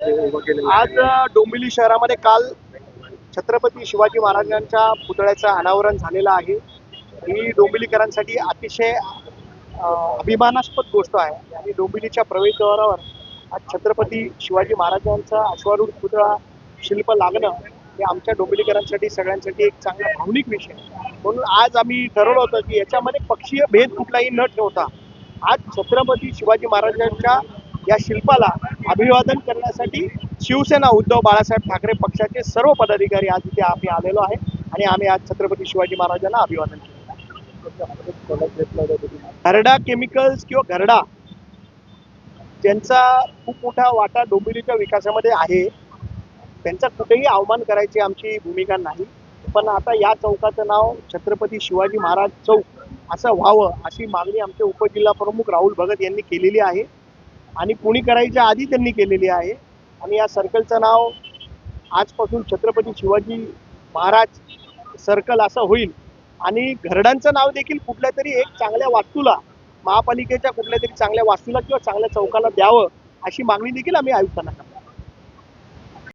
उभं केलेलं आज डोंबिवली शहरामध्ये काल छत्रपती शिवाजी महाराजांच्या पुतळ्याचं अनावरण झालेलं आहे। ही डोंबिवलीकरांसाठी अतिशय अभिमानास्पद गोष्ट आहे आणि डोंबिवलीच्या प्रवेशद्वारावर आज छत्रपती शिवाजी महाराजांचा अश्वारूढ पुतळा शिल्प लागणं हे आमच्या डोंबिवलीकरांसाठी सगळ्यांसाठी एक चांगला भावनिक विषय आहे। म्हणून आज आम्ही ठरवलं होतं की याच्यामध्ये पक्षीय भेद कुठलाही न ठेवता आज छत्रपती शिवाजी महाराजांच्या या शिल्पाला अभिवादन करण्यासाठी शिवसेना उद्धव बाळासाहेब ठाकरे पक्षाचे सर्व पदाधिकारी आज इथे आम्ही आलेलो आहे आणि आम्ही आज छत्रपती शिवाजी महाराजांना अभिवादन केलं। घरडा केमिकल्स किंवा घरडा ज्यांचा खूप मोठा वाटा डोंबिवलीच्या विकासामध्ये आहे, त्यांचा कुठेही अवमान करायची आमची भूमिका नाही। पण आता या चौकाचं नाव छत्रपती शिवाजी महाराज चौक असं व्हावं अशी मागणी आमचे उपजिल्हा प्रमुख राहुल भगत यांनी केलेली आहे आणि कुणी करायच्या आधी त्यांनी केलेली आहे। आणि या सर्कलचं नाव आजपासून छत्रपती शिवाजी महाराज सर्कल असं होईल आणि घरडांचं नाव देखील कुठल्या तरी एक चांगल्या वास्तूला, महापालिकेच्या कुठल्या तरी चांगल्या वास्तूला किंवा चांगल्या चौकाला द्यावं अशी मागणी देखील आम्ही आयुक्तांना करतो।